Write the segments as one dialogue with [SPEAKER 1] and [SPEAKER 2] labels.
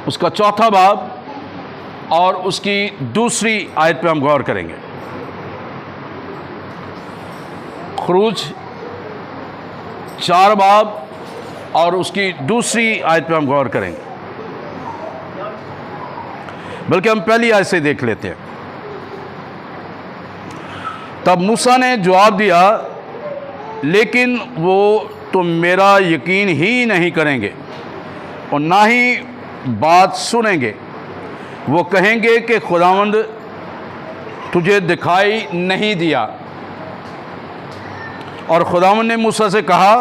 [SPEAKER 1] उसका चौथा बाब और उसकी दूसरी आयत पे हम गौर करेंगे। खुरूज 4 बाब और उसकी दूसरी आयत पे हम गौर करेंगे, बल्कि हम पहली आयत से देख लेते हैं। तब मूसा ने जवाब दिया, लेकिन वो तो मेरा यकीन ही नहीं करेंगे और ना ही बात सुनेंगे। वो कहेंगे कि खुदावंद तुझे दिखाई नहीं दिया। और खुदावंद ने मूसा से कहा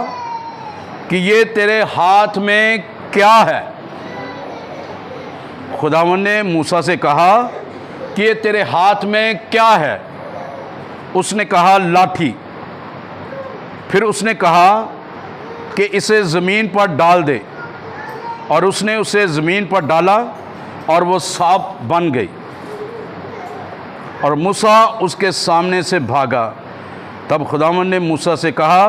[SPEAKER 1] कि ये तेरे हाथ में क्या है? खुदावंद ने मूसा से कहा कि ये तेरे हाथ में क्या है? उसने कहा, लाठी। फिर उसने कहा कि इसे ज़मीन पर डाल दे, और उसने उसे ज़मीन पर डाला और वो सांप बन गई, और मूसा उसके सामने से भागा। तब खुदावंद ने मूसा से कहा,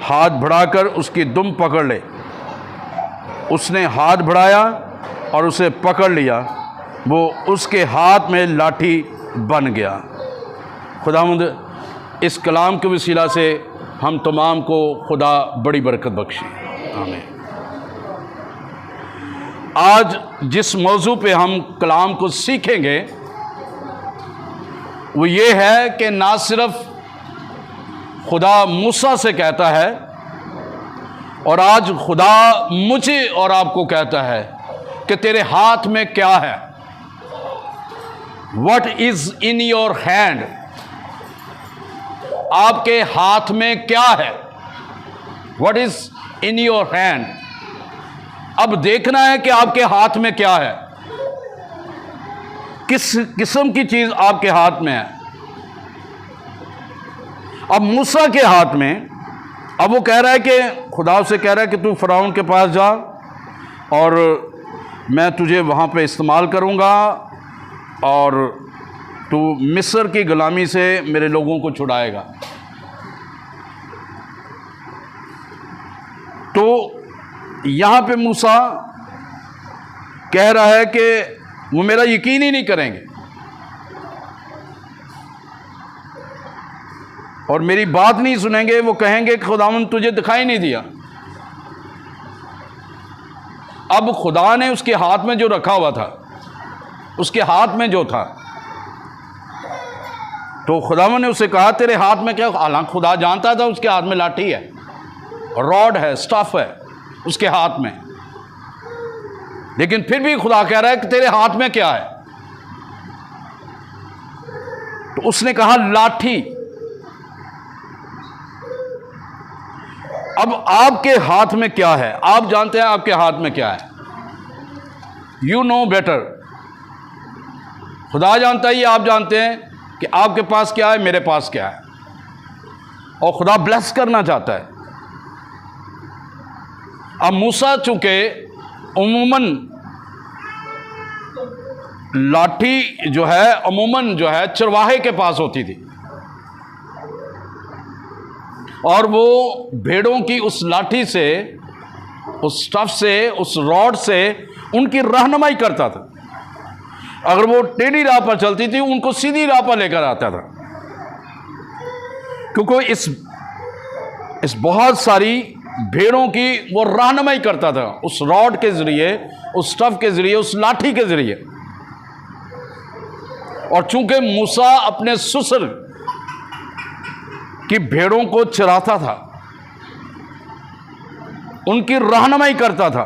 [SPEAKER 1] हाथ बढ़ाकर उसकी दुम पकड़ ले। उसने हाथ बढ़ाया और उसे पकड़ लिया, वो उसके हाथ में लाठी बन गया। खुदावंद इस कलाम के वसीला से हम तमाम को खुदा बड़ी बरकत बख्शे। आमीन। आज जिस मौजू पे हम कलाम को सीखेंगे वो ये है कि ना सिर्फ खुदा मूसा से कहता है, और आज खुदा मुझे और आपको कहता है कि तेरे हाथ में क्या है? What is in your hand? आपके हाथ में क्या है? What is in your hand? अब देखना है कि आपके हाथ में क्या है, किस किस्म की चीज आपके हाथ में है। अब मूसा के हाथ में, अब वो कह रहा है कि खुदा से कह रहा है कि तू फ़िरौन के पास जा और मैं तुझे वहाँ पे इस्तेमाल करूँगा और तू मिस्र की ग़ुलामी से मेरे लोगों को छुड़ाएगा। तो यहाँ पे मूसा कह रहा है कि वो मेरा यकीन ही नहीं करेंगे और मेरी बात नहीं सुनेंगे। वो कहेंगे कि खुदावंद तुझे दिखाई नहीं दिया। अब खुदा ने उसके हाथ में जो रखा हुआ था, उसके हाथ में जो था, तो खुदावंद ने उसे कहा तेरे हाथ में क्या? हालांकि खुदा जानता था उसके हाथ में लाठी है, रॉड है, स्टफ है उसके हाथ में, लेकिन फिर भी खुदा कह रहा है कि तेरे हाथ में क्या है? तो उसने कहा लाठी। अब आपके हाथ में क्या है? आप जानते हैं आपके हाथ में क्या है। You know better. खुदा जानता है, ये आप जानते हैं कि आपके पास क्या है, मेरे पास क्या है। और खुदा ब्लेस करना चाहता है। अब मूसा चूंकि उमूमन लाठी जो है अमूमन जो है चरवाहे के पास होती थी, और वो भेड़ों की उस लाठी से, उस स्टफ से, उस रॉड से उनकी रहनुमाई करता था। अगर वो टेढ़ी राह पर चलती थी, उनको सीधी राह पर लेकर आता था, क्योंकि इस बहुत सारी भेड़ों की वो रहनुमाई करता था उस रॉड के जरिए, उस स्टफ के जरिए, उस लाठी के जरिए। और चूंकि मूसा अपने ससुर की भेड़ों को चराता था, उनकी रहनुमाई करता था।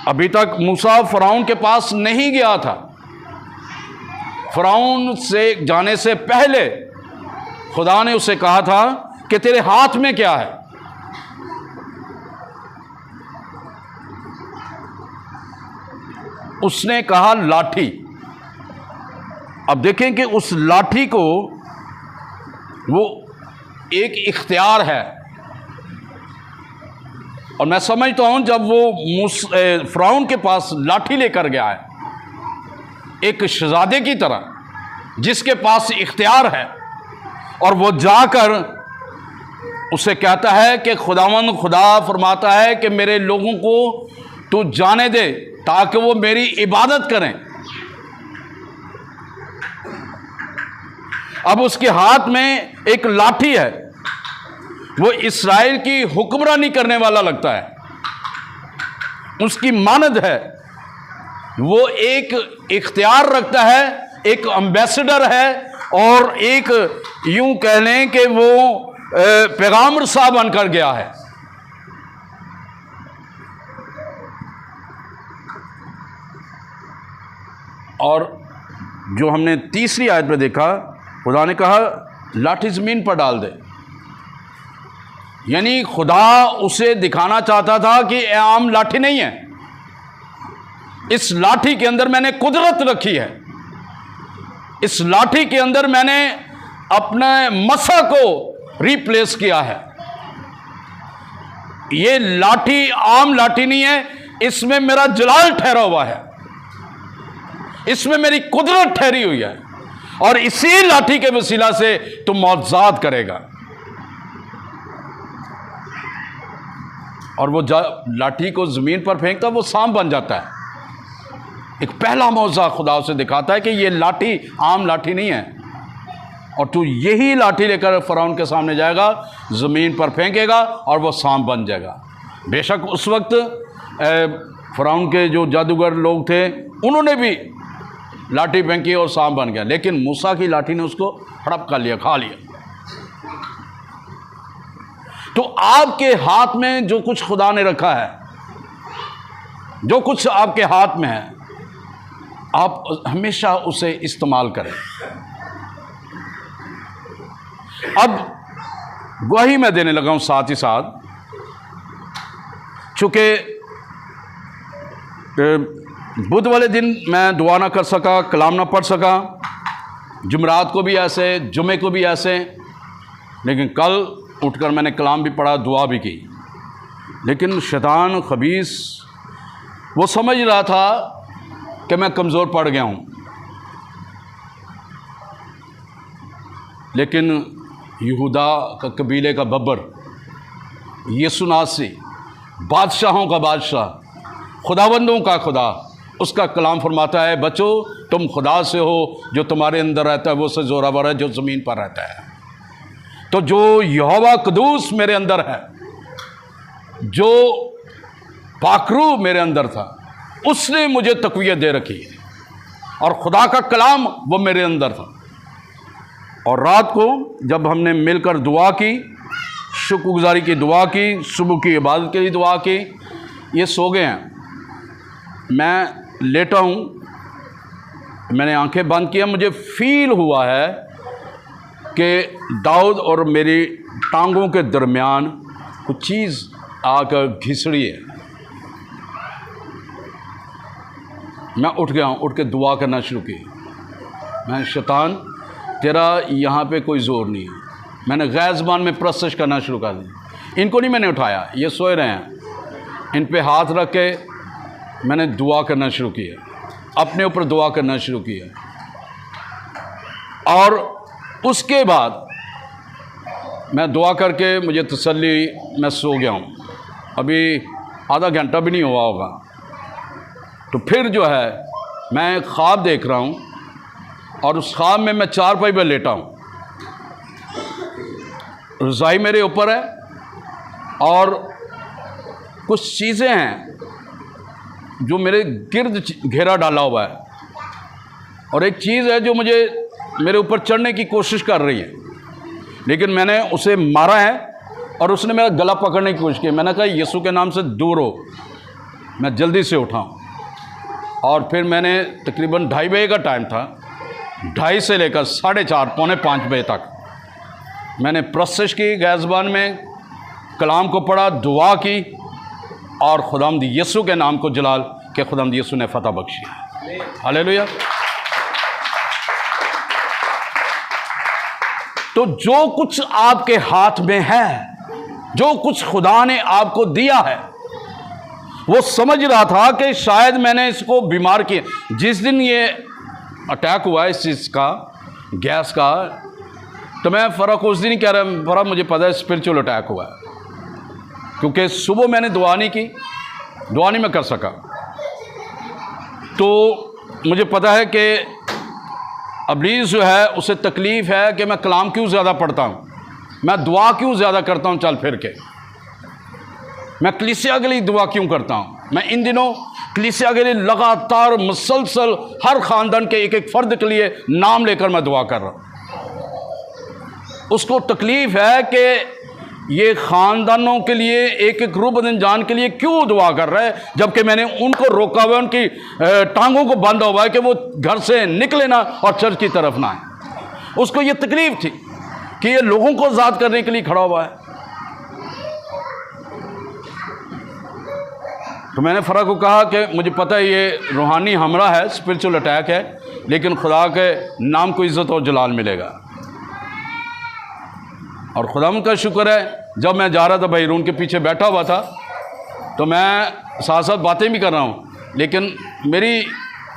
[SPEAKER 1] अभी तक मूसा फ़िरौन के पास नहीं गया था। फ़िरौन से जाने से पहले खुदा ने उसे कहा था कि तेरे हाथ में क्या है? उसने कहा लाठी। अब देखें कि उस लाठी को वो एक इख्तियार है, और मैं समझता हूं जब वो फ़िरौन के पास लाठी लेकर गया है, एक शहजादे की तरह जिसके पास इख्तियार है, और वो जाकर उसे कहता है कि खुदावंद खुदा फरमाता है कि मेरे लोगों को तू जाने दे ताकि वो मेरी इबादत करें। अब उसके हाथ में एक लाठी है, वो इस्राएल की हुक्मरानी करने वाला लगता है, उसकी मानद है, वो एक इख्तियार रखता है, एक एम्बेसडर है, और एक यूं कह लें कि वो पैगाम रसा बनकर गया है। और जो हमने तीसरी आयत में देखा, खुदा ने कहा लाठी ज़मीन पर डाल दे, यानी खुदा उसे दिखाना चाहता था कि यह आम लाठी नहीं है, इस लाठी के अंदर मैंने कुदरत रखी है, इस लाठी के अंदर मैंने अपने मसा को रिप्लेस किया है। ये लाठी आम लाठी नहीं है, इसमें मेरा जलाल ठहरा हुआ है, इसमें मेरी कुदरत ठहरी हुई है, और इसी लाठी के वसीला से तुम मौजज़ात करेगा। और वो लाठी को ज़मीन पर फेंकता, वो सांप बन जाता है। एक पहला मौज़ा खुदा उसे दिखाता है कि ये लाठी आम लाठी नहीं है, और तू यही लाठी लेकर फ़िरौन के सामने जाएगा, ज़मीन पर फेंकेगा और वो सांप बन जाएगा। बेशक उस वक्त फ़िरौन के जो जादूगर लोग थे उन्होंने भी लाठी फेंकी और सांप बन गया, लेकिन मूसा की लाठी ने उसको हड़प कर लिया, खा लिया। तो आपके हाथ में जो कुछ खुदा ने रखा है, जो कुछ आपके हाथ में है, आप हमेशा उसे इस्तेमाल करें। अब गवाही मैं देने लगा हूं, साथ ही साथ चूंकि बुध वाले दिन मैं दुआ ना कर सका, कलाम ना पढ़ सका, जुमरात को भी ऐसे, जुमे को भी ऐसे, लेकिन कल उठकर मैंने कलाम भी पढ़ा, दुआ भी की। लेकिन शैतान खबीस वो समझ रहा था कि मैं कमज़ोर पड़ गया हूँ, लेकिन यहूदा का कबीले का बब्बर, यीशु नासरी, बादशाहों का बादशाह, खुदाबंदों का खुदा, उसका कलाम फरमाता है, बच्चों तुम खुदा से हो, जो तुम्हारे अंदर रहता है वो से ज़ोरावर है जो ज़मीन पर रहता है। तो जो यहोवा कदूस मेरे अंदर है, जो पाकरू मेरे अंदर था, उसने मुझे तक़वियत दे रखी है, और खुदा का कलाम वो मेरे अंदर था। और रात को जब हमने मिलकर दुआ की, शुक्रगुजारी की दुआ की, सुबह की इबादत के लिए दुआ की, ये सो गए हैं, मैं लेटा हूँ, मैंने आंखें बंद किया, मुझे फील हुआ है कि दाऊद और मेरी टांगों के दरमियान कुछ चीज़ आकर घिसड़ी है। मैं उठ गया हूँ, उठ के दुआ करना शुरू की। मैं शैतान तेरा यहाँ पे कोई ज़ोर नहीं है। मैंने गैर ज़बान में प्रस्तश करना शुरू कर दी। इनको नहीं मैंने उठाया, ये सोए रहे हैं, इन पे हाथ रख के मैंने दुआ करना शुरू किया, अपने ऊपर दुआ करना शुरू किया। और उसके बाद मैं दुआ करके मुझे तसल्ली, मैं सो गया हूँ, अभी आधा घंटा भी नहीं हुआ होगा। तो फिर जो है मैं ख्वाब देख रहा हूँ, और उस ख्वाब में मैं चारपाई पर लेटा हूँ, रज़ाई मेरे ऊपर है, और कुछ चीज़ें हैं जो मेरे गिर्द घेरा डाला हुआ है, और एक चीज़ है जो मुझे मेरे ऊपर चढ़ने की कोशिश कर रही है, लेकिन मैंने उसे मारा है और उसने मेरा गला पकड़ने की कोशिश की। मैंने कहा यीशु के नाम से दूर हो। मैं जल्दी से उठा, और फिर मैंने तकरीबन 2:30 बजे का टाइम था, 2:30 से लेकर 4:30 पौने 5 बजे तक मैंने प्रस्तश की, गैर ज़बान में कलाम को पढ़ा, दुआ की, और खुदावंद यीशु के नाम को जलाल के खुदावंद यीशु ने फतह बख्शी। हालेलुया। तो जो कुछ आपके हाथ में है, जो कुछ खुदा ने आपको दिया है, वो समझ रहा था कि शायद मैंने इसको बीमार किया। जिस दिन ये अटैक हुआ इस चीज़ का, गैस का, तो मैं फ़र्क उस दिन ही कह रहा, मुझे पता है स्पिरिचुअल अटैक हुआ है, क्योंकि सुबह मैंने दुआ नहीं की, दुआ नहीं मैं कर सका। तो मुझे पता है कि इब्लीस जो है उसे तकलीफ़ है कि मैं कलाम क्यों ज़्यादा पढ़ता हूँ, मैं दुआ क्यों ज़्यादा करता हूँ चल फिर के, मैं कलीसिया के लिए दुआ क्यों करता हूँ। मैं इन दिनों कलीसिया के लिए लगातार मुसलसल हर ख़ानदान के एक एक फ़र्द के लिए नाम लेकर मैं दुआ कर रहा हूँ। उसको तकलीफ़ है कि ये ख़ानदानों के लिए एक एक रूह बदन जान के लिए क्यों दुआ कर रहा है, जबकि मैंने उनको रोका हुआ है, उनकी टांगों को बांधा हुआ है कि वो घर से निकले ना और चर्च की तरफ ना आए। उसको ये तकलीफ़ थी कि ये लोगों को आज़ाद करने के लिए खड़ा हुआ है। तो मैंने फ़रा को कहा कि मुझे पता है ये रूहानी हमला है, स्पिरिचुअल अटैक है, लेकिन खुदा के नाम को इज़्ज़त और जलाल मिलेगा। और खुदा का शुक्र है, जब मैं जा रहा था भाई रूम के पीछे बैठा हुआ था, तो मैं साथ साथ बातें भी कर रहा हूँ, लेकिन मेरी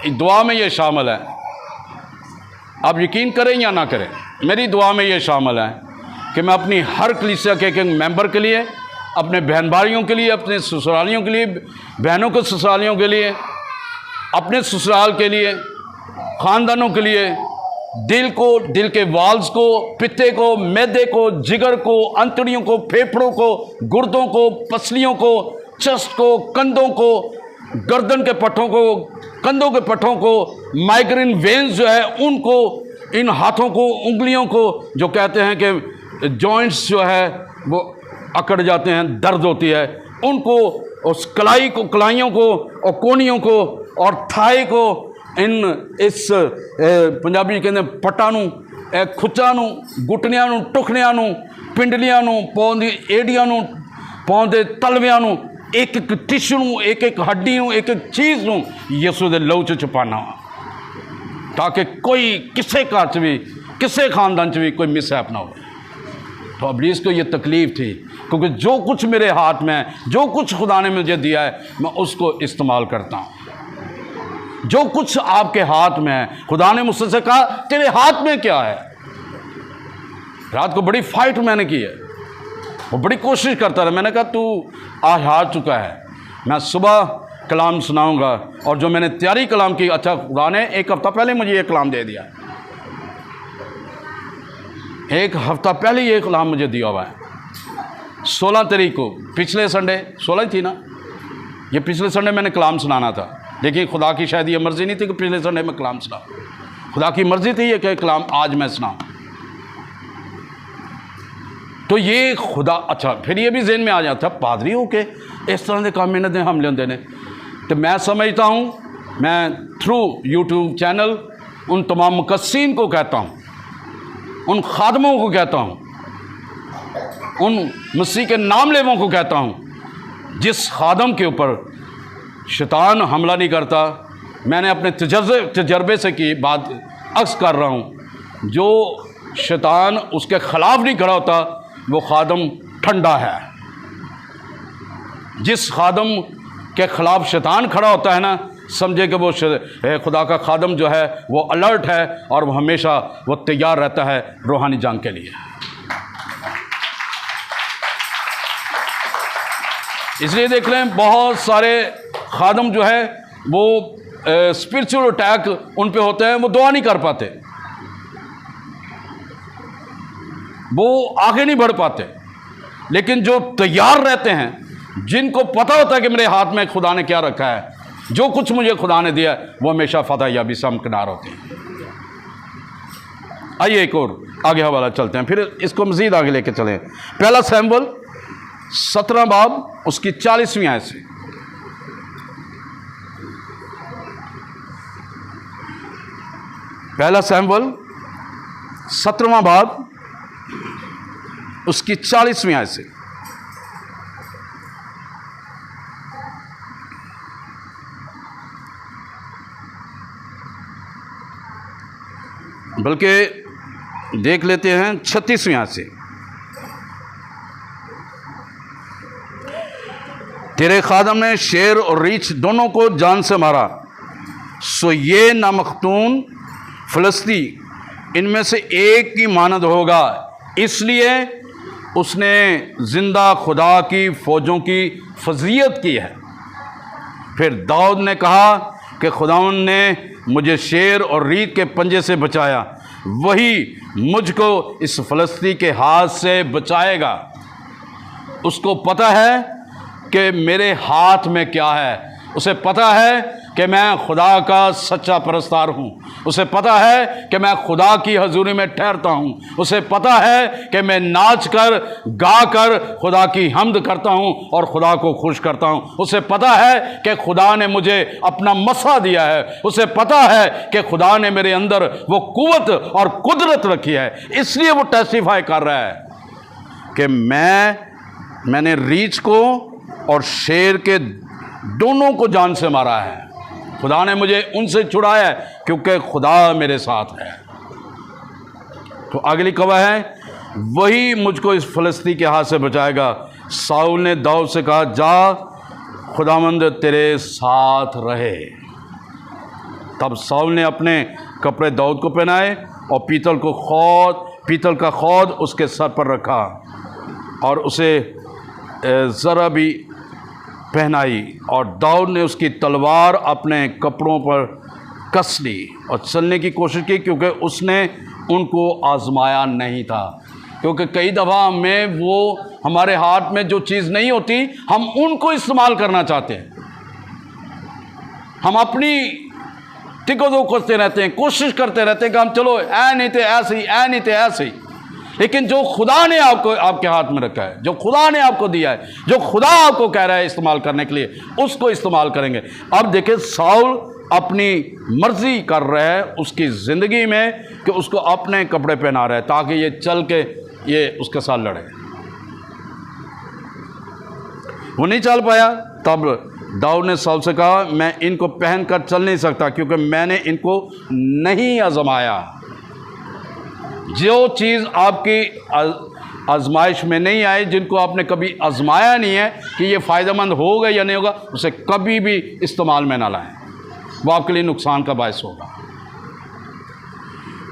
[SPEAKER 1] दुआ में ये शामिल है। आप यकीन करें या ना करें, मेरी दुआ में ये शामिल है कि मैं अपनी हर कलीसिया के एक मेंबर के लिए, अपने बहन भाइयों के लिए, अपने ससुरालियों के लिए, बहनों के ससुरालियों के लिए, अपने ससुराल के लिए, ख़ानदानों के लिए, दिल को, दिल के वाल्स को, पित्ते को, मैदे को, जिगर को, अंतड़ियों को, फेफड़ों को, गुर्दों को, पसलियों को, चेस्ट को, कंधों को, गर्दन के पट्टों को, कंधों के पट्टों को, माइग्रेन वेन्स जो है उनको, इन हाथों को, उंगलियों को, जो कहते हैं कि जॉइंट्स जो है वो अकड़ जाते हैं, दर्द होती है, उनको, उस कलाई को, कलाइयों को और कोनियों को और थाई को, इन इस पंजाबी कहते पट्टा नूं, खुच्चा नूं, गुटनियां नूं, टुखनियां नूं, पिंडलियां नूं, पाउं दी एडियां नूं, पाउं दे तलवियां नूं, एक एक टिशू नूं, एक एक हड्डी नूं, एक एक चीज़ नूं यसू दे लहू च छुपाना, ताकि कोई किसी घर च भी, किसी खानदान च भी कोई मिसहैप ना हो। तो इब्लीस को ये तकलीफ़ थी, क्योंकि जो कुछ मेरे हाथ में है, जो कुछ खुदा ने मुझे दिया है, मैं उसको इस्तेमाल करता हूँ। जो कुछ आपके हाथ में है, खुदा ने मुझसे कहा तेरे हाथ में क्या है। रात को बड़ी फाइट मैंने की है, वो बड़ी कोशिश करता रहा। मैंने कहा तू आज हार चुका है, मैं सुबह कलाम सुनाऊंगा। और जो मैंने तैयारी कलाम की, अच्छा खुदा ने एक हफ़्ता पहले मुझे ये कलाम दे दिया, एक हफ़्ता पहले ये कलाम मुझे दिया हुआ है। 16 तारीख को, पिछले संडे 16 थी ना, ये पिछले संडे मैंने कलाम सुनाना था, लेकिन खुदा की शायद ये मर्ज़ी नहीं थी कि पिछले संडे में कलाम सुना। खुदा की मर्ज़ी थी ये कि कलाम आज मैं सुनाऊँ। तो ये खुदा, अच्छा फिर ये भी ज़हन में आ जाता, पादरी हो के इस तरह के काम इन्हें हमले होंगे ने। तो मैं समझता हूँ, मैं थ्रू यूट्यूब चैनल उन तमाम मुकस्सीन को कहता हूँ, उन खादमों को कहता हूँ, उन मसीह के नाम लेवों को कहता हूँ, जिस खादम के ऊपर शैतान हमला नहीं करता। मैंने अपने तजर्बे से की बात अक्स कर रहा हूँ, जो शैतान उसके ख़िलाफ़ नहीं खड़ा होता, वो खादम ठंडा है। जिस खादम के ख़िलाफ़ शैतान खड़ा होता है ना, समझे कि वो खुदा का खादम जो है वो अलर्ट है और वो हमेशा वो तैयार रहता है रूहानी जंग के लिए। इसलिए देख लें, बहुत सारे खादम जो है वो स्पिरिचुअल अटैक उन पे होते हैं, वो दुआ नहीं कर पाते, वो आगे नहीं बढ़ पाते। लेकिन जो तैयार रहते हैं, जिनको पता होता है कि मेरे हाथ में खुदा ने क्या रखा है, जो कुछ मुझे खुदा ने दिया, वो हमेशा फतह याबी से हमकिनार होते हैं। आइए एक और आगे हवाला चलते हैं, फिर इसको मज़ीद आगे लेके चलें। पहला सैमुएल 17 बाब उसकी 40वीं आयत से। पहला सैमुएल 17वां बाब उसकी 40वीं आयत से। बल्कि देख लेते हैं 36वीं आयत से। तेरे खादम ने शेर और रीछ दोनों को जान से मारा, सो ये नामख्तून फ़लस्ती इनमें से एक की मानद होगा, इसलिए उसने जिंदा खुदा की फ़ौजों की फजीयत की है। फिर दाऊद ने कहा कि खुदावंद ने मुझे शेर और रीत के पंजे से बचाया, वही मुझको इस फलस्ती के हाथ से बचाएगा। उसको पता है कि मेरे हाथ में क्या है, उसे पता है कि मैं खुदा का सच्चा परस्तार हूँ, उसे पता है कि मैं खुदा की हजूरी में ठहरता हूँ, उसे पता है कि मैं नाच कर गा कर खुदा की हम्द करता हूँ और खुदा को खुश करता हूँ। उसे पता है कि खुदा ने मुझे अपना मसा दिया है, उसे पता है कि खुदा ने मेरे अंदर वो कुव्वत और कुदरत रखी है। इसलिए वो टेस्टिफाई कर रहा है कि मैंने रीछ को और शेर के दोनों को जान से मारा है। खुदा ने मुझे उनसे छुड़ाया है क्योंकि खुदा मेरे साथ है। तो अगली कवा है, वही मुझको इस फलस्ती के हाथ से बचाएगा। साउल ने दाऊद से कहा, जा खुदावंद तेरे साथ रहे। तब साउल ने अपने कपड़े दाऊद को पहनाए और पीतल का खौद उसके सर पर रखा और उसे ज़रा भी पहनाई, और दाऊद ने उसकी तलवार अपने कपड़ों पर कस ली और चलने की कोशिश की, क्योंकि उसने उनको आजमाया नहीं था। क्योंकि कई दफ़ा हमें वो हमारे हाथ में जो चीज़ नहीं होती हम उनको इस्तेमाल करना चाहते हैं। हम अपनी टिको दो करते रहते हैं, कोशिश करते रहते हैं कि हम चलो ऐ नहीं थे ऐसे ही, ऐ नहीं थे ऐसे ही। लेकिन जो खुदा ने आपके हाथ में रखा है, जो खुदा ने आपको दिया है, जो खुदा आपको कह रहा है इस्तेमाल करने के लिए, उसको इस्तेमाल करेंगे। अब देखिए साउल अपनी मर्जी कर रहा है उसकी ज़िंदगी में कि उसको अपने कपड़े पहना रहा है ताकि ये चल के ये उसके साथ लड़े। वो नहीं चल पाया। तब दाऊद ने साउल से कहा, मैं इनको पहन कर चल नहीं सकता क्योंकि मैंने इनको नहीं आजमाया। जो चीज़ आपकी आजमाइश में नहीं आई, जिनको आपने कभी आजमाया नहीं है कि ये फ़ायदेमंद होगा या नहीं होगा, उसे कभी भी इस्तेमाल में ना लाएं, वो आपके लिए नुकसान का बायस होगा।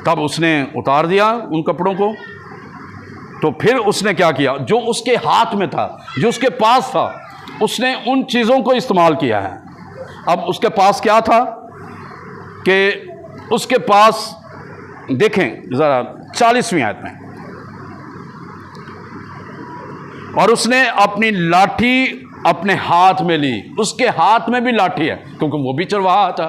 [SPEAKER 1] तब उसने उतार दिया उन कपड़ों को। तो फिर उसने क्या किया, जो उसके हाथ में था, जो उसके पास था, उसने उन चीज़ों को इस्तेमाल किया है। अब उसके पास क्या था कि उसके पास देखें ज़रा 40वीं आयत में, और उसने अपनी लाठी अपने हाथ में ली। उसके हाथ में भी लाठी है क्योंकि वो भी चरवाहा था,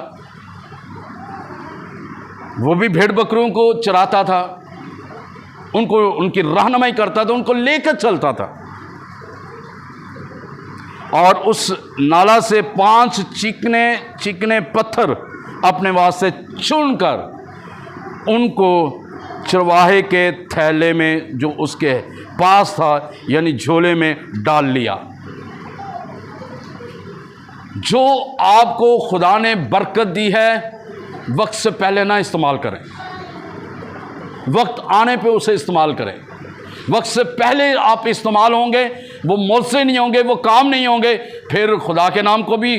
[SPEAKER 1] वो भी भेड़ बकरियों को चराता था, उनको उनकी रहनुमाई करता था, उनको लेकर चलता था। और उस नाला से 5 चिकने चिकने पत्थर अपने वास्ते चुनकर उनको चरवाहे के थैले में जो उसके पास था यानी झोले में डाल लिया। जो आपको खुदा ने बरकत दी है वक्त से पहले ना इस्तेमाल करें, वक्त आने पे उसे इस्तेमाल करें। वक्त से पहले आप इस्तेमाल होंगे, वो मौसे नहीं होंगे, वो काम नहीं होंगे, फिर खुदा के नाम को भी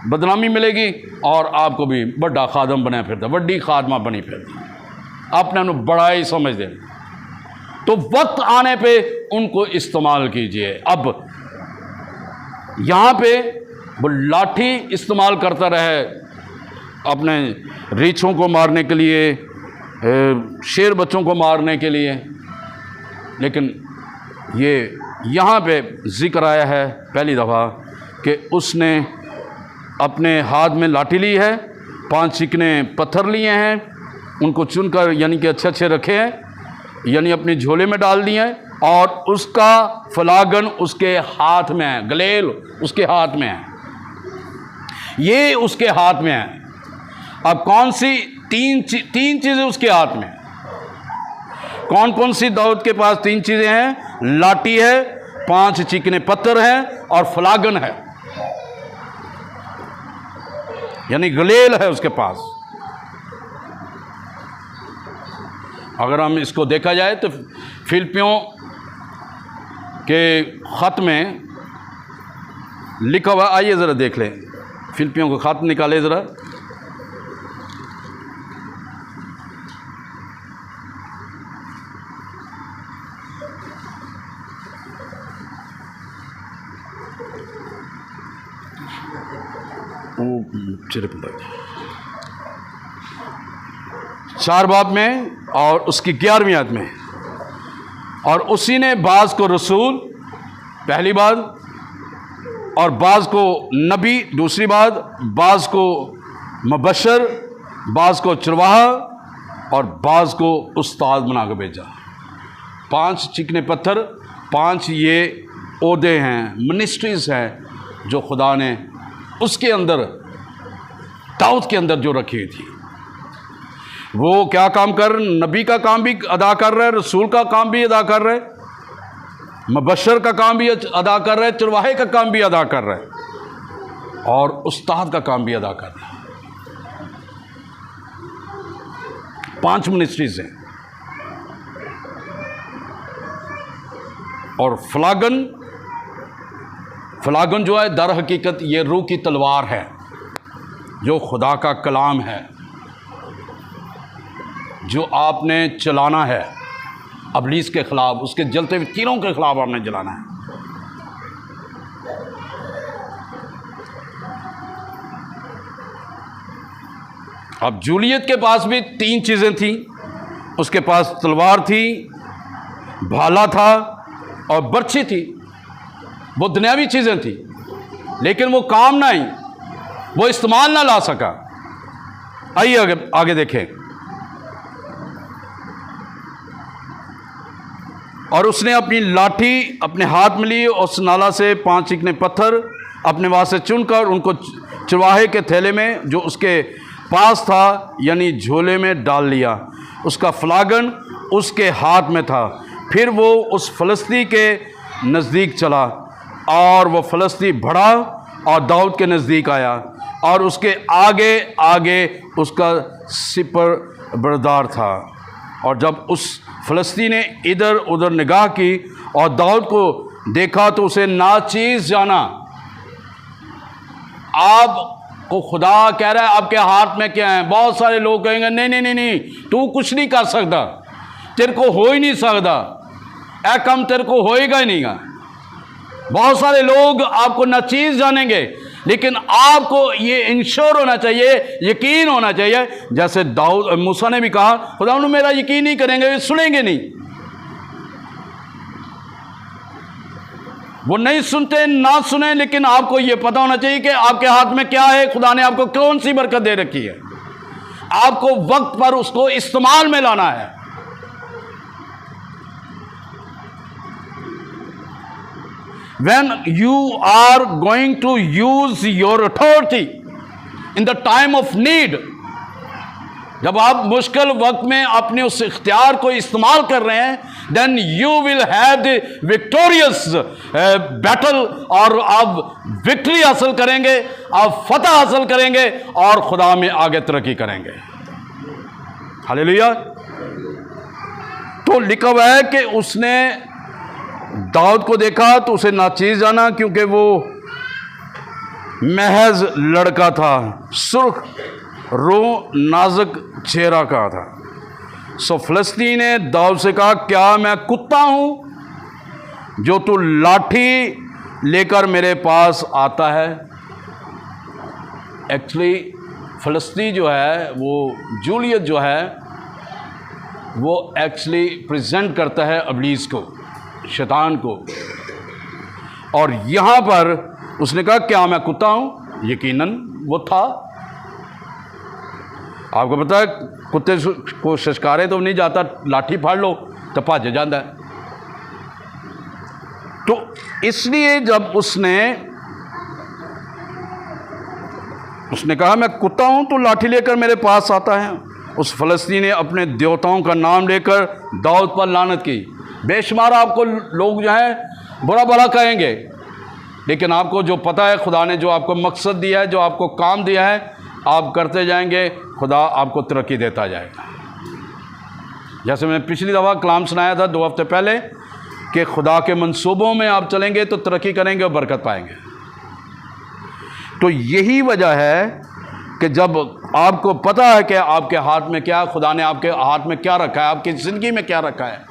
[SPEAKER 1] बदनामी मिलेगी और आपको भी बड़ा खादम बने फिरता, बड़ी खादमा बनी फिरता, अपने उन्हें बड़ा ही समझ दे। तो वक्त आने पे उनको इस्तेमाल कीजिए। अब यहाँ पे वो लाठी इस्तेमाल करता रहे अपने रीछों को मारने के लिए, शेर बच्चों को मारने के लिए, लेकिन ये यहाँ पे जिक्र आया है पहली दफ़ा कि उसने अपने हाथ में लाठी ली है, 5 चिकने पत्थर लिए हैं, उनको चुनकर यानी कि अच्छे अच्छे रखे हैं, यानी अपनी झोले में डाल दिए हैं, और उसका फलागन उसके हाथ में है, गलेल उसके हाथ में है, ये उसके हाथ में है। अब कौन सी तीन चीज़ें उसके हाथ में, कौन कौन सी दाऊद के पास 3 चीज़ें हैं? लाठी है, 5 चिकने पत्थर हैं और फलागन है, यानी गलेल है उसके पास। अगर हम इसको देखा जाए तो फिलिपियों के ख़त में लिखा हुआ, आइए ज़रा देख लें, फिलिपियों का ख़त निकाले ज़रा। 4 बाब में और उसकी 11वीं आयत में, और उसी ने बाज़ को रसूल पहली बात, और बाज़ को नबी दूसरी बात, बाज़ को मुबशर, बाज़ को चरवाहा और बाज़ को उस्ताद बना कर भेजा। 5 चिकने पत्थर, 5 ये ओहदे हैं, मिनिस्ट्रीज़ हैं जो खुदा ने उसके अंदर, दाऊद के अंदर जो रखी थी। वो क्या काम कर, नबी का काम भी अदा कर रहे हैं, रसूल का काम भी अदा कर रहे हैं, मुबशर का काम भी अदा कर रहे हैं, चरवाहे का काम भी अदा कर रहे हैं और उस्ताद का काम भी अदा कर रहे हैं। 5 मिनिस्ट्रीज हैं। और फ्लागन जो है दर हकीकत ये रूह की तलवार है, जो खुदा का कलाम है, जो आपने चलाना है अबलीस के ख़िलाफ़, उसके जलते हुए तीरों के ख़िलाफ़ आपने जलाना है। अब जूलियत के पास भी 3 चीज़ें थीं। उसके पास तलवार थी, भाला था और बर्छी थी। वो दुनियावी चीज़ें थी, लेकिन वो काम ना आई, वो इस्तेमाल ना ला सका। आइए आगे देखें। और उसने अपनी लाठी अपने हाथ में ली, उस नाला से 5 चिकने पत्थर अपने वहाँ से चुनकर उनको चरवाहे के थैले में जो उसके पास था, यानी झोले में डाल लिया। उसका फ्लागन उसके हाथ में था। फिर वो उस फलस्ती के नज़दीक चला और वह फलस्ती बढ़ा और दाऊद के नज़दीक आया और उसके आगे आगे उसका सिपर बरदार था। और जब उस फलस्ती ने इधर उधर निगाह की और दाऊद को देखा तो उसे नाचीज़ जाना। आपको खुदा कह रहा है आपके हाथ में क्या है। बहुत सारे लोग कहेंगे नहीं नहीं नहीं नहीं, तू कुछ नहीं कर सकता, तेरे को हो ही नहीं सकता, ऐ कम तेरे को होएगा ही नहीं। बहुत सारे लोग आपको नाचीज़ जानेंगे, लेकिन आपको ये इंश्योर होना चाहिए, यकीन होना चाहिए, जैसे दाऊद मूसा ने भी कहा खुदा मेरा यकीन नहीं करेंगे, वे सुनेंगे नहीं। वो नहीं सुनते ना सुने, लेकिन आपको ये पता होना चाहिए कि आपके हाथ में क्या है, खुदा ने आपको कौन सी बरकत दे रखी है। आपको वक्त पर उसको इस्तेमाल में लाना है। When you are going to use your authority in the time of need, जब आप मुश्किल वक्त में अपने उस इख्तियार को इस्तेमाल कर रहे हैं, then you will have the victorious battle, और आप विक्ट्री हासिल करेंगे, आप फतह हासिल करेंगे और खुदा में आगे तरक्की करेंगे। हालेलुया। तो लिखा हुआ है कि उसने दाऊद को देखा तो उसे नाचीज़ जाना, क्योंकि वो महज लड़का था, सुर्ख रो नाजुक चेहरा का था। सो फलस्तीनी ने दाऊद से कहा क्या मैं कुत्ता हूं जो तू लाठी लेकर मेरे पास आता है। एक्चुअली फलस्तीन जो है, वो जूलियत जो है, वो एक्चुअली प्रेजेंट करता है अबलीस को, शैतान को। और यहाँ पर उसने कहा क्या मैं कुत्ता हूँ। यकीनन वो था। आपको पता है कुत्ते को शशकारे तो नहीं जाता, लाठी फाड़ लो तो भज जाता है। तो इसलिए जब उसने कहा मैं कुत्ता हूँ तो लाठी लेकर मेरे पास आता है। उस फलस्तीनी ने अपने देवताओं का नाम लेकर दाऊद पर लानत की। बेशुमार आपको लोग जो है बुरा भला कहेंगे, लेकिन आपको जो पता है खुदा ने जो आपको मकसद दिया है, जो आपको काम दिया है, आप करते जाएंगे, खुदा आपको तरक्की देता जाएगा। जैसे मैंने पिछली दफ़ा कलाम सुनाया था 2 हफ्ते पहले कि खुदा के मंसूबों में आप चलेंगे तो तरक्की करेंगे और बरकत पाएंगे। तो यही वजह है कि जब आपको पता है कि आपके हाथ में क्या, खुदा ने आपके हाथ में क्या रखा है, आपकी ज़िंदगी में क्या रखा है,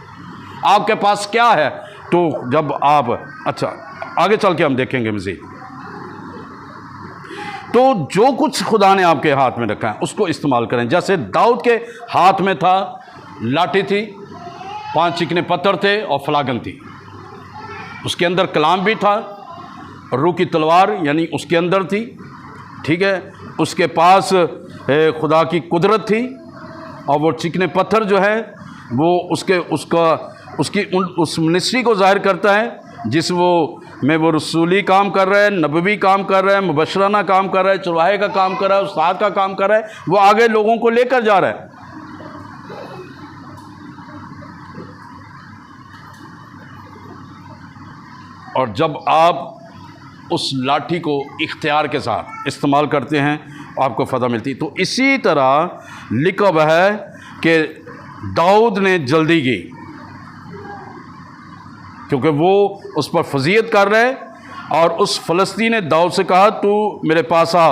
[SPEAKER 1] आपके पास क्या है, तो जब आप अच्छा आगे चल के हम देखेंगे मज़ीद। तो जो कुछ खुदा ने आपके हाथ में रखा है उसको इस्तेमाल करें। जैसे दाऊद के हाथ में था, लाठी थी, 5 चिकने पत्थर थे और फलागन थी, उसके अंदर कलाम भी था, रूह की तलवार यानी उसके अंदर थी, ठीक है। उसके पास खुदा की कुदरत थी, और वो चिकने पत्थर जो है वो उस मिनिस्ट्री को ज़ाहिर करता है जिस में वो रसूली काम कर रहा है, नबवी काम कर रहा है, मुबशराना काम कर रहा है, चरवाहे का काम कर रहा है, उस्ताद का काम कर रहा है, वो आगे लोगों को लेकर जा रहा है। और जब आप उस लाठी को इख्तियार के साथ इस्तेमाल करते हैं आपको फ़तह मिलती। तो इसी तरह लिखा हुआ है कि दाऊद ने जल्दी की, क्योंकि वो उस पर फजीयत कर रहे, और उस फ़लस्तीनी ने दाऊद से कहा तू मेरे पास आ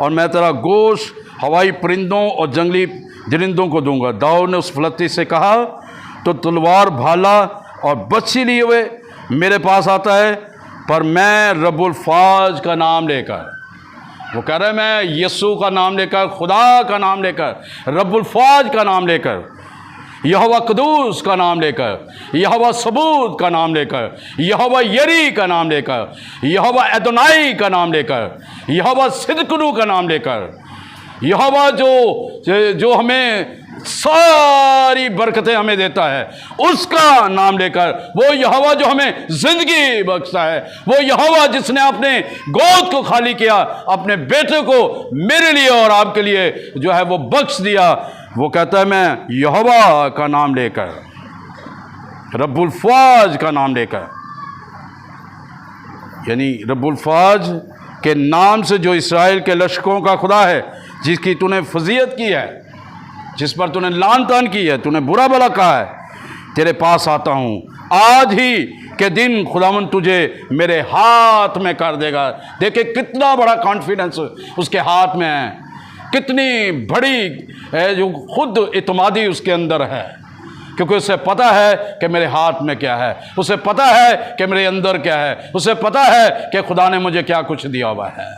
[SPEAKER 1] और मैं तेरा गोश्त हवाई परिंदों और जंगली दरिंदों को दूंगा। दाऊद ने उस फ़लस्तीनी से कहा तो तलवार, भाला और बच्ची लिए हुए मेरे पास आता है, पर मैं रब्बुल फाज का नाम लेकर, वो कह रहा है मैं यीशु का नाम लेकर, खुदा का नाम लेकर, रब्बुल फाज का नाम लेकर, यहोवा कदूस का नाम लेकर, यहोवा सबूत का नाम लेकर, यहोवा यरी का नाम लेकर, यहोवा एदोनाई का नाम लेकर, यहोवा सिदकुनु का नाम लेकर, यहोवा जो हमें सारी बरकतें हमें देता है उसका नाम लेकर, वो यहोवा जो हमें जिंदगी बख्शता है, वो यहोवा जिसने अपने गोद को खाली किया, अपने बेटे को मेरे लिए और आपके लिए जो है वो बख्श दिया, वो कहता है मैं यहोवा का नाम लेकर, रब्बुल फाज का नाम लेकर, यानी रब्बुल फाज के नाम से जो इस्राएल के लश्करों का खुदा है, जिसकी तूने फजीयत की है, जिस पर तूने लान तान की है, तूने बुरा भला कहा है, तेरे पास आता हूँ। आज ही के दिन खुदावन तुझे मेरे हाथ में कर देगा। देखिए कितना बड़ा कॉन्फिडेंस उसके हाथ में है, कितनी बड़ी जो खुद इत्मीदी उसके अंदर है, क्योंकि उसे पता है कि मेरे हाथ में क्या है, उसे पता है कि मेरे अंदर क्या है, उसे पता है कि खुदा ने मुझे क्या कुछ दिया हुआ है।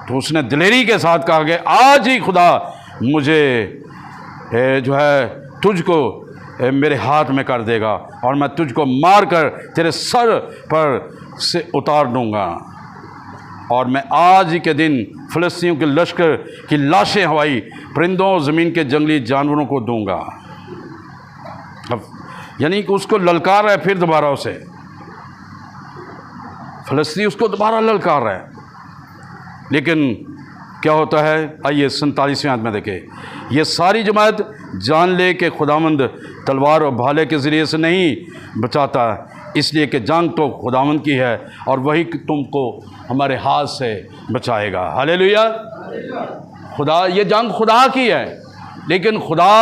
[SPEAKER 1] तो उसने दिलेरी के साथ कहा कि आज ही खुदा मुझे जो है तुझको मेरे हाथ में कर देगा और मैं तुझको मार कर तेरे सर पर से उतार दूंगा, और मैं आज ही के दिन फ़लस्तीनियों के लश्कर की लाशें हवाई परिंदों ज़मीन के जंगली जानवरों को दूंगा। अब यानी कि उसको ललकार रहा है, फिर दोबारा उसे फ़लस्तीनी उसको दोबारा ललकार रहा है। लेकिन क्या होता है, आइए 47वें आयत में देखें। ये सारी जमात जान ले कि खुदावंद तलवार और भाले के ज़रिए से नहीं बचाता, इसलिए कि जंग तो खुदावंद की है और वही तुमको हमारे हाथ से बचाएगा। हालेलुया। खुदा, ये जंग खुदा की है, लेकिन खुदा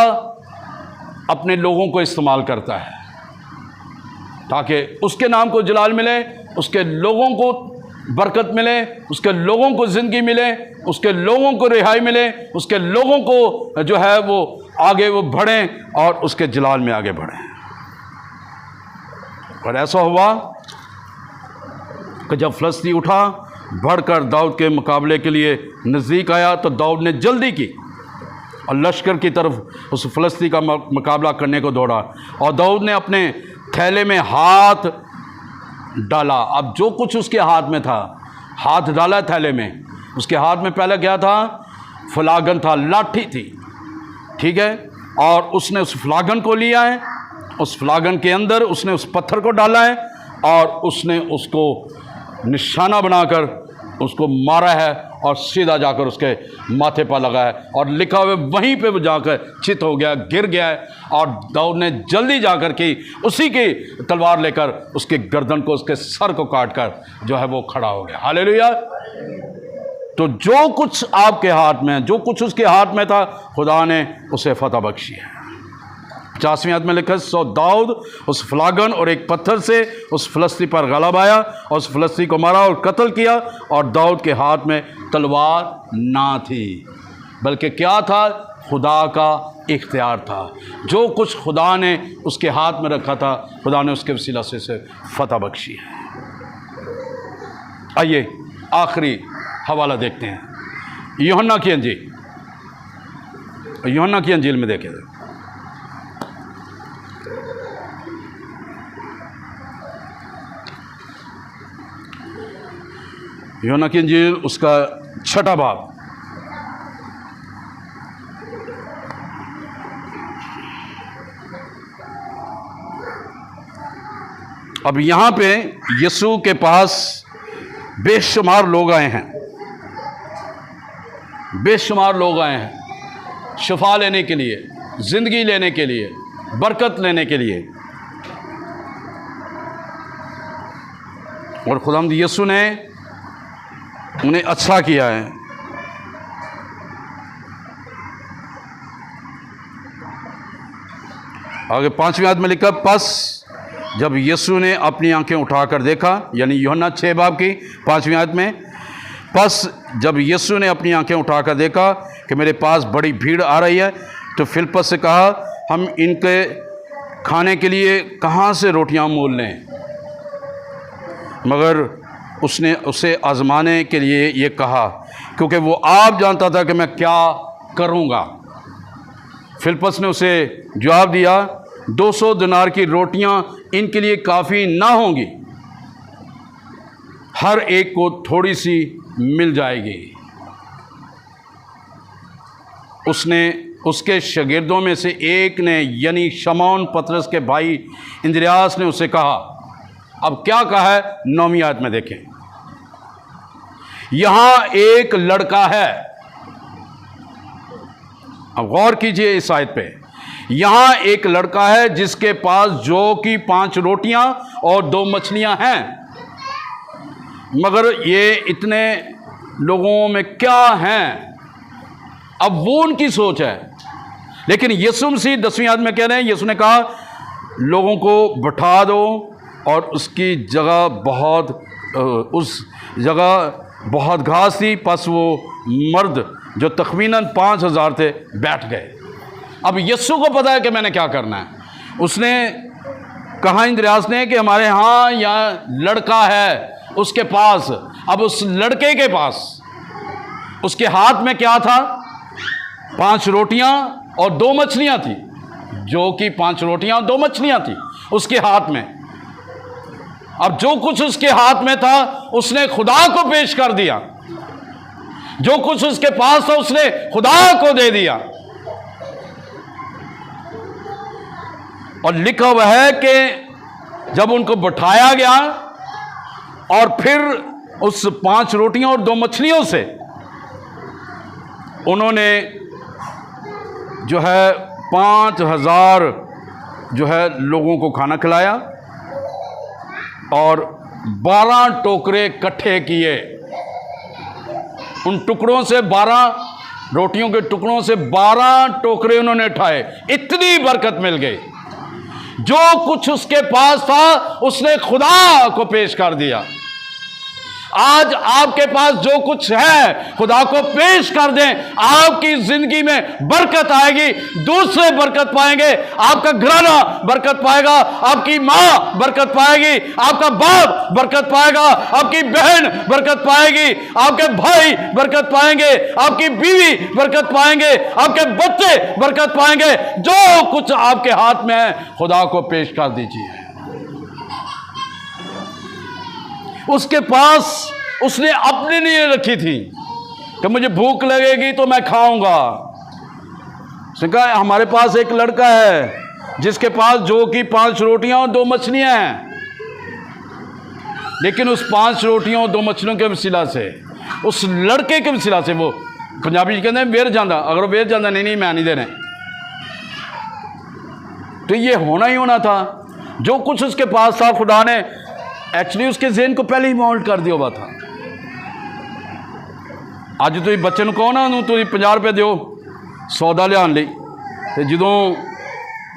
[SPEAKER 1] अपने लोगों को इस्तेमाल करता है ताकि उसके नाम को जलाल मिले, उसके लोगों को बरकत मिले, उसके लोगों को ज़िंदगी मिले, उसके लोगों को रिहाई मिले, उसके लोगों को जो है वो आगे वो बढ़ें और उसके जलाल में आगे बढ़ें। और ऐसा हुआ कि जब फ़लस्ती उठा बढ़कर दाऊद के मुकाबले के लिए नज़दीक आया, तो दाऊद ने जल्दी की और लश्कर की तरफ उस फ़लस्ती का मुकाबला करने को दौड़ा, और दाऊद ने अपने थैले में हाथ डाला। अब जो कुछ उसके हाथ में था, हाथ डाला थैले में, उसके हाथ में पहले क्या था, फलागन था, लाठी थी, ठीक है। और उसने उस फलागन को लिया है, उस फलागन के अंदर उसने उस पत्थर को डाला है और उसने उसको निशाना बनाकर उसको मारा है और सीधा जाकर उसके माथे पर लगा है, और लिखा हुआ वहीं पे वो जाकर चित हो गया, गिर गया है। और दाऊद ने जल्दी जाकर के उसी की तलवार लेकर उसके गर्दन को, उसके सर को काट कर जो है वो खड़ा हो गया। हालेलुया। तो जो कुछ आपके हाथ में, जो कुछ उसके हाथ में था, खुदा ने उसे फतह बख्शी है। 50वें आयत में लिखा है, सो दाऊद उस फलागन और एक पत्थर से उस फ़लस्ती पर गलब आया और उस फ़लस्ती को मारा और कत्ल किया, और दाऊद के हाथ में तलवार ना थी, बल्कि क्या था, खुदा का इख्तियार था। जो कुछ खुदा ने उसके हाथ में रखा था, खुदा ने उसके वसीला से फतह बख्शी है। आइए आखिरी हवाला देखते हैं, यूहन्ना की अंजील, यूहन्ना की अंजील में देखें। यूहन्ना की अंजील उसका 6वां बाब। अब यहाँ पे यीशु के पास बेशुमार लोग आए हैं, बेशुमार लोग आए हैं शिफा लेने के लिए, ज़िंदगी लेने के लिए, बरकत लेने के लिए। और खुदावंद यीशु ने उन्हें अच्छा किया है। आगे 5वीं आयत में लिखा, बस जब यीशु ने अपनी आंखें उठाकर देखा, यानी यूहन्ना 6 बाब की 5वीं आयत में, बस जब यीशु ने अपनी आंखें उठाकर देखा कि मेरे पास बड़ी भीड़ आ रही है, तो फिलिप्पस से कहा, हम इनके खाने के लिए कहाँ से रोटियां मोल लें? मगर उसने उसे आजमाने के लिए ये कहा, क्योंकि वो आप जानता था कि मैं क्या करूँगा। फिलिप्पस ने उसे जवाब दिया, 200 दिनार की रोटियां इनके लिए काफ़ी ना होंगी, हर एक को थोड़ी सी मिल जाएगी। उसके शागिर्दों में से एक ने, यानी शमौन पतरस के भाई इंद्रियास ने उससे कहा, अब क्या कहा है 9वीं आयत में देखें, यहां एक लड़का है। अब गौर कीजिए इस आयत पे, यहां एक लड़का है जिसके पास जौ की 5 रोटियां और 2 मछलियां हैं, मगर ये इतने लोगों में क्या हैं? अब वो उनकी सोच है। लेकिन यीशु मसीह 10वीं आयत में कह रहे हैं, यीशु ने कहा, लोगों को बैठा दो, और उसकी जगह उस जगह बहुत घास थी, बस वो मर्द जो तखमीनन 5000 थे बैठ गए। अब यीशु को पता है कि मैंने क्या करना है। उसने कहा इंद्रियास ने कि हमारे यहाँ लड़का है, उसके पास, अब उस लड़के के पास उसके हाथ में क्या था? 5 रोटियां और 2 मछलियां थी, जो कि 5 रोटियां और 2 मछलियां थी उसके हाथ में। अब जो कुछ उसके हाथ में था उसने खुदा को पेश कर दिया, जो कुछ उसके पास था उसने खुदा को दे दिया। और लिखा हुआ है कि जब उनको बैठाया गया और फिर उस 5 रोटियों और 2 मछलियों से उन्होंने जो है 5000 जो है लोगों को खाना खिलाया और 12 टोकरे इकट्ठे किए। उन टुकड़ों से 12 रोटियों के टुकड़ों से 12 टोकरे उन्होंने उठाए। इतनी बरकत मिल गई। जो कुछ उसके पास था उसने खुदा को पेश कर दिया। आज आपके पास जो कुछ है खुदा को पेश कर दें, आपकी जिंदगी में बरकत आएगी, दूसरे बरकत पाएंगे, आपका घराना बरकत पाएगा, आपकी मां बरकत पाएगी, आपका बाप बरकत पाएगा, आपकी बहन बरकत पाएगी, आपके भाई बरकत पाएंगे, आपकी बीवी बरकत पाएंगे, आपके बच्चे बरकत पाएंगे। जो कुछ आपके हाथ में है खुदा को पेश कर दीजिए। उसके पास उसने अपने लिए रखी थी कि मुझे भूख लगेगी तो मैं खाऊंगा। उसने कहा हमारे पास एक लड़का है जिसके पास जो कि 5 रोटियां और 2 मछलियां हैं, लेकिन उस 5 रोटियों और 2 मछलियों के वसीला से, उस लड़के के वसीला से, वो पंजाबी कहते हैं वेर जाता, अगर वो वेर जाता नहीं मैं नहीं देने, तो ये होना ही होना था। जो कुछ उसके पास था खुदा ने एक्चुअली उसके ज़हन को पहले ही मोल्ड कर दिया हुआ था। अज तुम बच्चे को कहो ना तुम 50 रुपये दो सौदा लियान लई, तो जो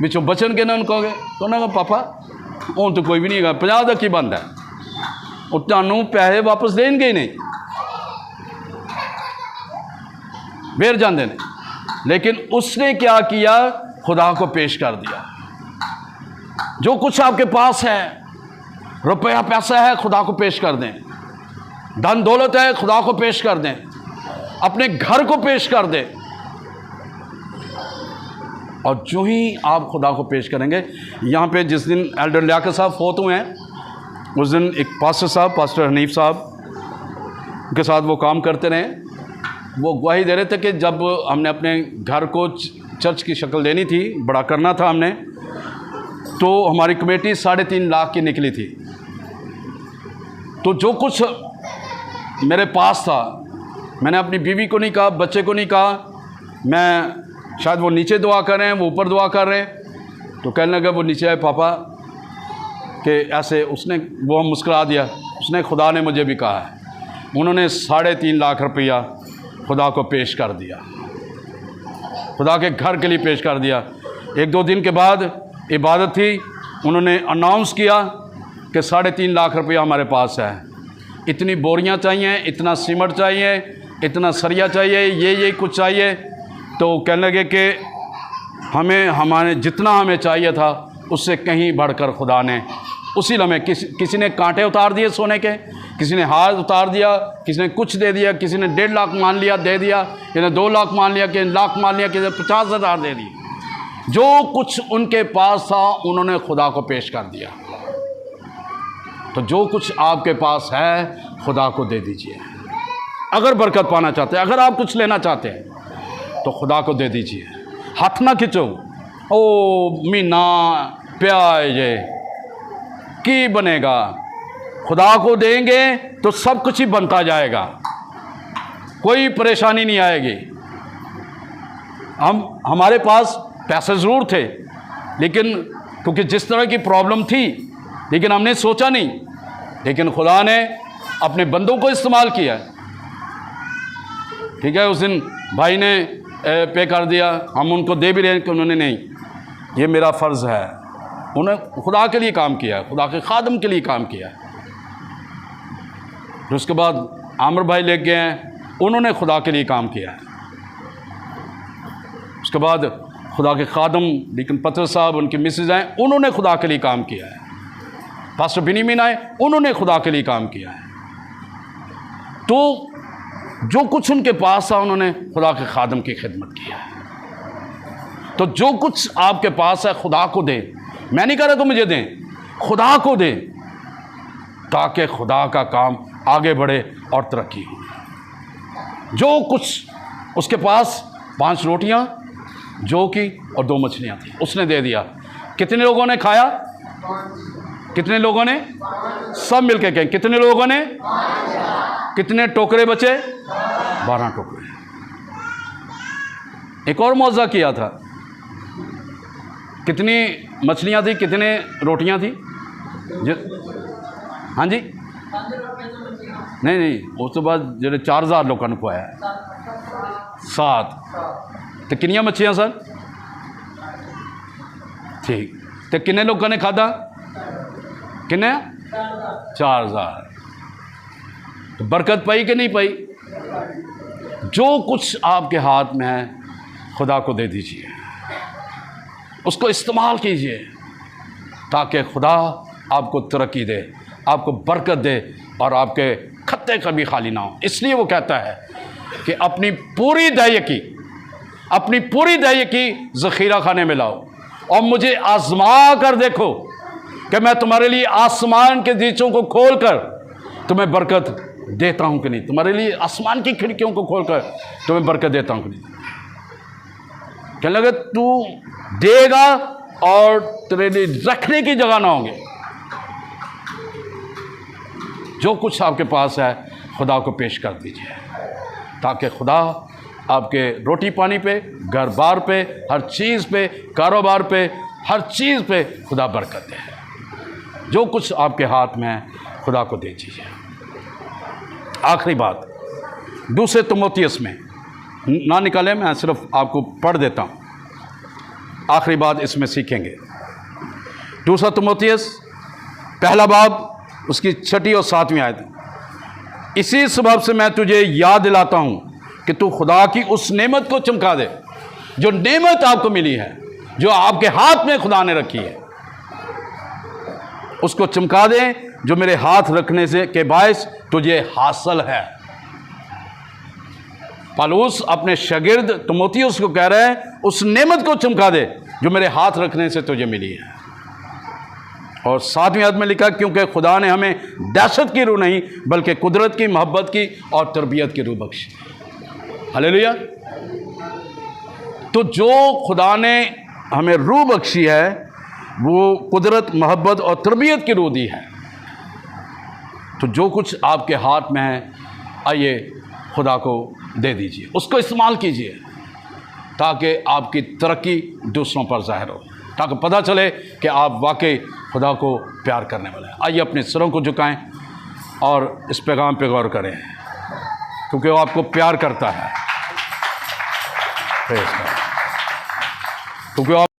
[SPEAKER 1] बिचों बचन के ना कहोगे तो उन्होंने कहा पापा हूँ तो कोई भी नहीं है, 50 का की बनता है, वो तुहानू पैसे वापस देंगे ही नहीं, बेर जाते हैं। लेकिन उसने क्या किया? खुदा को पेश कर दिया। जो कुछ आपके पास है, रुपया पैसा है, खुदा को पेश कर दें। धन दौलत है, खुदा को पेश कर दें, अपने घर को पेश कर दें। और जो ही आप खुदा को पेश करेंगे, यहाँ पे जिस दिन एल्डर लियाकत साहब फोत हुए हैं, उस दिन एक पास्टर साहब, पास्टर हनीफ साहब के साथ वो काम करते रहे। वो गवाही दे रहे थे कि जब हमने अपने घर को चर्च की शक्ल देनी थी, बड़ा करना था हमने, तो हमारी कमेटी 3.5 लाख की निकली थी। तो जो कुछ मेरे पास था, मैंने अपनी बीवी को नहीं कहा, बच्चे को नहीं कहा, मैं शायद वो नीचे दुआ कर रहे हैं, वो ऊपर दुआ कर रहे हैं, तो कहने लगे वो नीचे आए पापा कि ऐसे, उसने वो मुस्कुरा दिया, उसने खुदा ने मुझे भी कहा है। उन्होंने 3.5 लाख रुपया खुदा को पेश कर दिया, खुदा के घर के लिए पेश कर दिया। 1-2 दिन के बाद इबादत थी, उन्होंने अनाउंस किया कि 3.5 लाख रुपया हमारे पास है, इतनी बोरियां चाहिए, इतना सीमेंट चाहिए, इतना सरिया चाहिए, ये कुछ चाहिए। तो कहने लगे कि हमारे जितना हमें चाहिए था उससे कहीं बढ़कर खुदा ने उसी लम्हे, किसी ने कांटे उतार दिए सोने के, किसी ने हाथ उतार दिया, किसी ने कुछ दे दिया, किसी ने 1.5 लाख मान लिया दे दिया, किसी ने 2 लाख मान लिया, किसी ने लाख मान लिया, किसी ने 50,000 दे दिए। जो कुछ उनके पास था उन्होंने खुदा को पेश कर दिया। तो जो कुछ आपके पास है खुदा को दे दीजिए। अगर बरकत पाना चाहते हैं, अगर आप कुछ लेना चाहते हैं तो खुदा को दे दीजिए। हाथ ना खिंचो, ओ मीना प्याज की बनेगा। खुदा को देंगे तो सब कुछ ही बनता जाएगा, कोई परेशानी नहीं आएगी। हमारे पास पैसे ज़रूर थे, लेकिन क्योंकि जिस तरह की प्रॉब्लम थी, लेकिन हमने सोचा नहीं, लेकिन खुदा ने अपने बंदों को इस्तेमाल किया। ठीक है, उस दिन भाई ने पे कर दिया, हम उनको दे भी रहे हैं कि उन्होंने नहीं, ये मेरा फ़र्ज़ है। उन्होंने खुदा के लिए काम किया, खुदा के खादम के लिए काम किया। फिर उसके बाद आमिर भाई ले गए हैं, उन्होंने खुदा के लिए काम किया। उसके बाद खुदा के खादम लेकिन पत्र साहब, उनकी मिसेज आए, उन्होंने खुदा के लिए काम किया है। पास्टर बिनीमिन आए, उन्होंने खुदा के लिए काम किया है। तो जो कुछ उनके पास था उन्होंने खुदा के खादम की खिदमत की है। तो जो कुछ आपके पास है खुदा को दें। मैं नहीं कह रहा तो मुझे दें, खुदा को दें, ताकि खुदा का काम आगे बढ़े और तरक्की हो। जो कुछ उसके पास 5 रोटियां जौ की और 2 मछलियां थी, उसने दे दिया। कितने लोगों ने खाया? कितने लोगों ने? सब मिलके कहें, कितने लोगों ने? कितने टोकरे बचे? 12 टोकरे। एक और मौजा किया था। कितनी मछलियां थी, कितने रोटियां थी? हाँ जी, नहीं, उस तो बाद जो 4000 लोगों ने खुआया। 7 तो कितनियां मछलियां सर? ठीक, तो कितने लोगों ने खाधा? कितने? 4000। तो बरकत पाई कि नहीं पाई? जो कुछ आपके हाथ में है खुदा को दे दीजिए, उसको इस्तेमाल कीजिए, ताकि खुदा आपको तरक्की दे, आपको बरकत दे और आपके खत्ते कभी खाली ना हो। इसलिए वो कहता है कि अपनी पूरी दया की ज़ख़ीरा खाने में लाओ और मुझे आज़मा कर देखो कि मैं तुम्हारे लिए आसमान के दीचों को खोल कर तुम्हें बरकत देता हूं कि नहीं। तुम्हारे लिए आसमान की खिड़कियों को खोलकर तुम्हें बरकत देता हूं कि नहीं। कहने लगे तू देगा और तेरे लिए रखने की जगह ना होंगे। जो कुछ आपके पास है खुदा को पेश कर दीजिए, ताकि खुदा आपके रोटी पानी पे, घर बार पे, हर चीज़ पे, कारोबार पे, हर चीज़ पे खुदा बरकत दे। जो कुछ आपके हाथ में है खुदा को दे दीजिए। आखिरी बात, 2 तिमोथियस में ना निकालें, मैं सिर्फ आपको पढ़ देता हूँ। आखिरी बात इसमें सीखेंगे। 2 तिमोथियस पहला बाब, उसकी 6 और 7वीं आयत। इसी सबब से मैं तुझे याद दिलाता हूँ कि तू खुदा की उस नेमत को चमका दे, जो नेमत आपको मिली है, जो आपके हाथ में खुदा ने रखी है, उसको चमका दे, जो मेरे हाथ रखने से के बायस तुझे हासिल है। पौलुस अपने शागिर्द तीमुथियुस को कह रहा है, उस नेमत को चमका दे जो मेरे हाथ रखने से तुझे मिली है। और 7वें आयत में लिखा, क्योंकि खुदा ने हमें दहशत की रूह नहीं बल्कि कुदरत की, मोहब्बत की और तरबियत की रूह बख्शी। हालेलुया। तो जो खुदा ने हमें रूह बख्शी है वो कुदरत, मोहब्बत और तरबियत की रूह दी है। तो जो कुछ आपके हाथ में है, आइए खुदा को दे दीजिए, उसको इस्तेमाल कीजिए ताकि आपकी तरक्की दूसरों पर जाहिर हो, ताकि पता चले कि आप वाकई खुदा को प्यार करने वाले हैं। आइए अपने सिरों को झुकाएं और इस पैगाम पे गौर करें, क्योंकि वो आपको प्यार करता है, क्योंकि